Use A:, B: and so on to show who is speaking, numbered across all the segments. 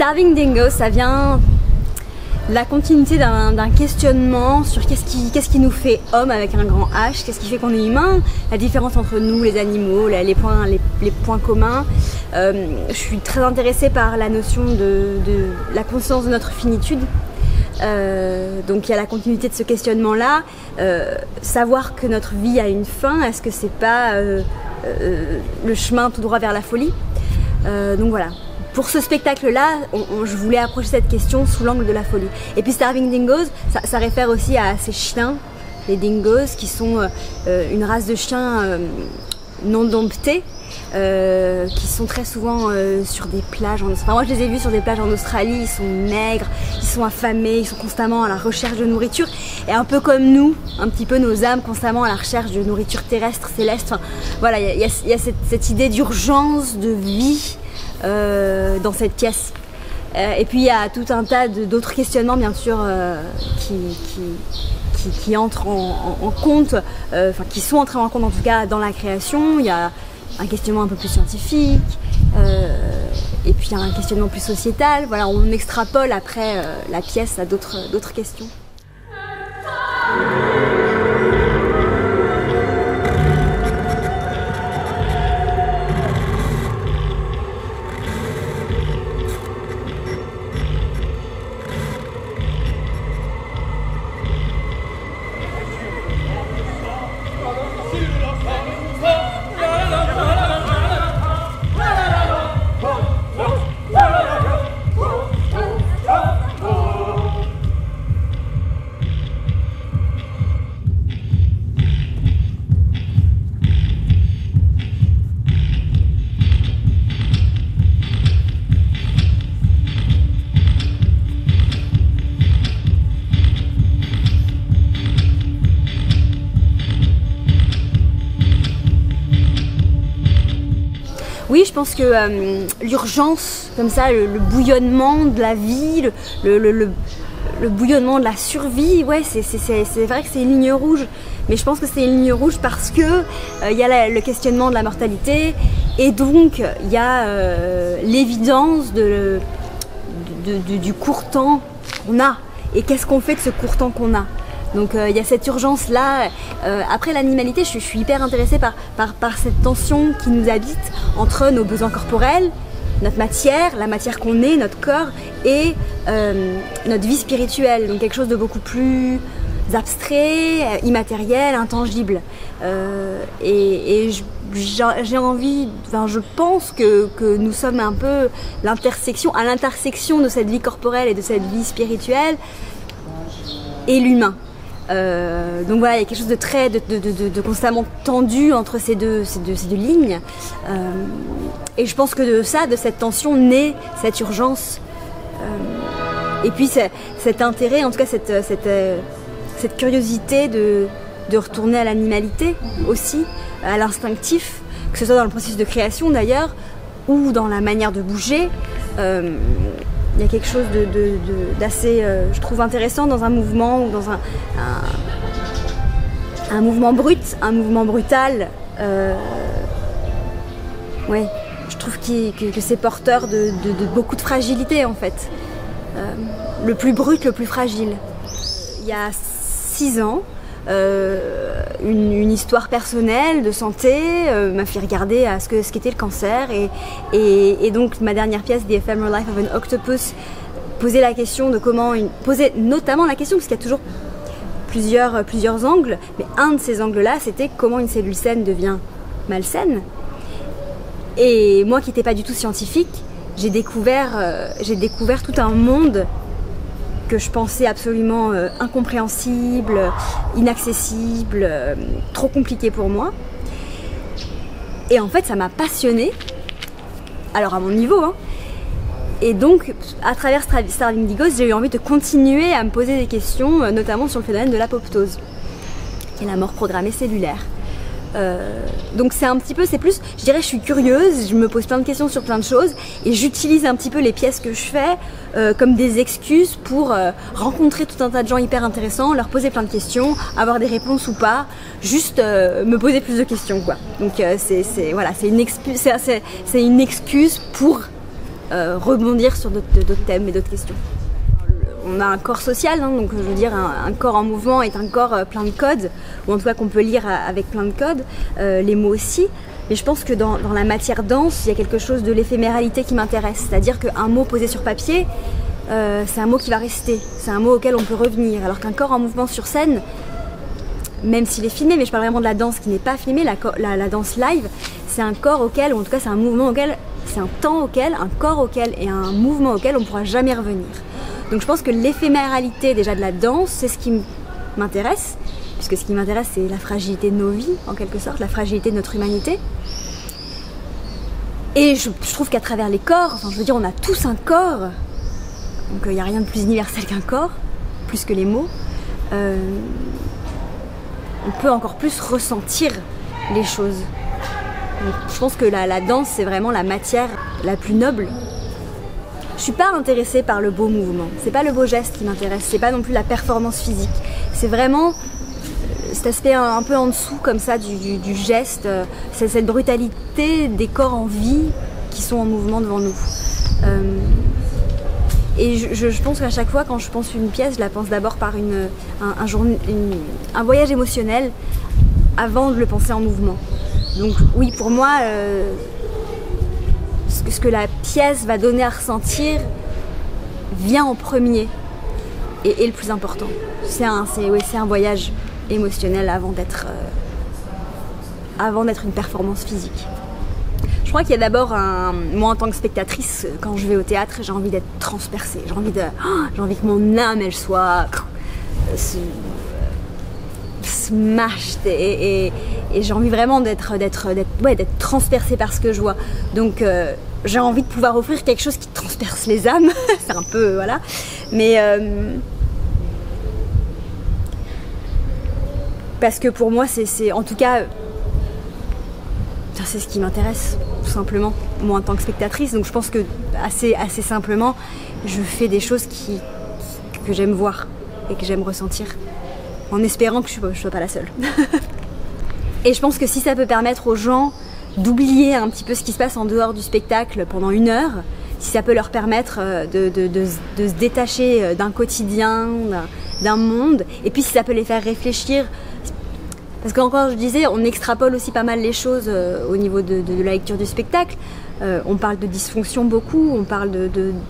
A: Starving Dingo, ça vient la continuité d'un questionnement sur qu'est-ce qui nous fait homme avec un grand H, qu'est-ce qui fait qu'on est humain, la différence entre nous, les animaux, les points communs. Je suis très intéressée par la notion de la conscience de notre finitude. Donc il y a la continuité de ce questionnement-là, savoir que notre vie a une fin, est-ce que c'est pas le chemin tout droit vers la folie? Donc voilà. Pour ce spectacle-là, je voulais approcher cette question sous l'angle de la folie. Et puis Starving Dingoes, ça réfère aussi à ces chiens, les dingos, qui sont une race de chiens non domptés, qui sont très souvent sur des plages. Enfin, moi, je les ai vus sur des plages en Australie. Ils sont maigres, ils sont affamés, ils sont constamment à la recherche de nourriture. Et un peu comme nous, un petit peu nos âmes constamment à la recherche de nourriture terrestre, céleste. Enfin, voilà, il y a cette idée d'urgence, de vie. Dans cette pièce. Et puis il y a tout un tas d'autres questionnements bien sûr qui entrent en compte, enfin qui sont entrés en compte en tout cas dans la création. Il y a un questionnement un peu plus scientifique, et puis il y a un questionnement plus sociétal. Voilà, on extrapole après la pièce à d'autres questions. Oui, je pense que l'urgence, comme ça, le bouillonnement de la vie, le bouillonnement de la survie, ouais, c'est vrai que c'est une ligne rouge. Mais je pense que c'est une ligne rouge parce que y a le questionnement de la mortalité et donc il y a l'évidence du court temps qu'on a. Et qu'est-ce qu'on fait de ce court temps qu'on a? Donc il y a cette urgence-là. Après l'animalité, je suis hyper intéressée par cette tension qui nous habite entre nos besoins corporels, notre matière, la matière qu'on est, notre corps, et notre vie spirituelle. Donc quelque chose de beaucoup plus abstrait, immatériel, intangible. Et j'ai envie, enfin, je pense que nous sommes un peu à l'intersection de cette vie corporelle et de cette vie spirituelle et l'humain. Donc voilà, il y a quelque chose de très de constamment tendu entre ces deux lignes, et je pense que de cette tension naît cette urgence, et puis cet intérêt, en tout cas cette curiosité de retourner à l'animalité aussi, à l'instinctif, que ce soit dans le processus de création d'ailleurs ou dans la manière de bouger. Il y a quelque chose d'assez, je trouve, intéressant dans un mouvement ou dans un mouvement brut, un mouvement brutal. Ouais, je trouve que c'est porteur de beaucoup de fragilité en fait. Le plus brut, le plus fragile. Il y a 6 ans, une histoire personnelle de santé m'a fait regarder à ce qu'était le cancer, et donc ma dernière pièce, The Ephemeral Life of an Octopus, posait la question de posait notamment la question, parce qu'il y a toujours plusieurs angles, mais un de ces angles-là, c'était comment une cellule saine devient malsaine. Et moi qui n'étais pas du tout scientifique, j'ai découvert tout un monde que je pensais absolument incompréhensible, inaccessible, trop compliqué pour moi. Et en fait, ça m'a passionnée, alors à mon niveau, hein. Et donc, à travers Starving Dingoes, j'ai eu envie de continuer à me poser des questions, notamment sur le phénomène de l'apoptose, qui est la mort programmée cellulaire. Donc c'est un petit peu, c'est plus, je dirais, je suis curieuse, je me pose plein de questions sur plein de choses, et j'utilise un petit peu les pièces que je fais comme des excuses pour rencontrer tout un tas de gens hyper intéressants, leur poser plein de questions, avoir des réponses ou pas, juste me poser plus de questions, quoi. Donc voilà, c'est une excuse pour rebondir sur d'autres thèmes et d'autres questions. On a un corps social, hein, donc je veux dire un corps en mouvement est un corps plein de codes, ou en tout cas qu'on peut lire avec plein de codes, les mots aussi. Mais je pense que dans la matière dense, il y a quelque chose de l'éphéméralité qui m'intéresse. C'est-à-dire qu'un mot posé sur papier, c'est un mot qui va rester, c'est un mot auquel on peut revenir. Alors qu'un corps en mouvement sur scène, même s'il est filmé, mais je parle vraiment de la danse qui n'est pas filmée, la danse live, c'est un corps auquel, ou en tout cas c'est un mouvement auquel, c'est un temps auquel, un corps auquel et un mouvement auquel on ne pourra jamais revenir. Donc je pense que l'éphéméralité déjà de la danse, c'est ce qui m'intéresse, puisque ce qui m'intéresse c'est la fragilité de nos vies, en quelque sorte, la fragilité de notre humanité. Et je trouve qu'à travers les corps, enfin je veux dire on a tous un corps, donc il n'y a rien de plus universel qu'un corps, plus que les mots, on peut encore plus ressentir les choses. Donc, je pense que la danse c'est vraiment la matière la plus noble. Je suis pas intéressée par le beau mouvement, c'est pas le beau geste qui m'intéresse, c'est pas non plus la performance physique, c'est vraiment cet aspect un peu en dessous comme ça du geste, c'est cette brutalité des corps en vie qui sont en mouvement devant nous. Et je pense qu'à chaque fois quand je pense une pièce, je la pense d'abord par un voyage émotionnel avant de le penser en mouvement. Donc oui, pour moi, ce que la pièce va donner à ressentir vient en premier et est le plus important. C'est un voyage émotionnel avant d'être une performance physique. Je crois qu'il y a d'abord moi en tant que spectatrice, quand je vais au théâtre, j'ai envie d'être transpercée, j'ai envie que mon âme elle soit smashed et j'ai envie vraiment d'être transpercée par ce que je vois. Donc j'ai envie de pouvoir offrir quelque chose qui transperce les âmes. C'est un peu voilà, mais parce que pour moi c'est en tout cas c'est ce qui m'intéresse tout simplement moi en tant que spectatrice. Donc je pense que assez simplement je fais des choses que j'aime voir et que j'aime ressentir en espérant que je sois pas la seule. Et je pense que si ça peut permettre aux gens d'oublier un petit peu ce qui se passe en dehors du spectacle pendant 1 heure, si ça peut leur permettre de se détacher d'un quotidien, d'un monde, et puis si ça peut les faire réfléchir, parce qu'encore je disais, on extrapole aussi pas mal les choses au niveau de la lecture du spectacle. On parle de dysfonction beaucoup, on parle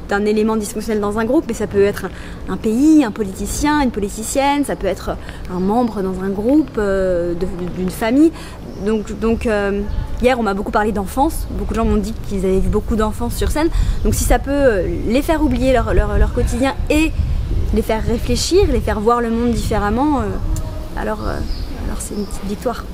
A: d'un élément dysfonctionnel dans un groupe, mais ça peut être un pays, un politicien, une politicienne, ça peut être un membre dans un groupe, d'une famille. Donc hier on m'a beaucoup parlé d'enfance, beaucoup de gens m'ont dit qu'ils avaient vu beaucoup d'enfance sur scène, donc si ça peut les faire oublier leur quotidien et les faire réfléchir, les faire voir le monde différemment, alors c'est une petite victoire.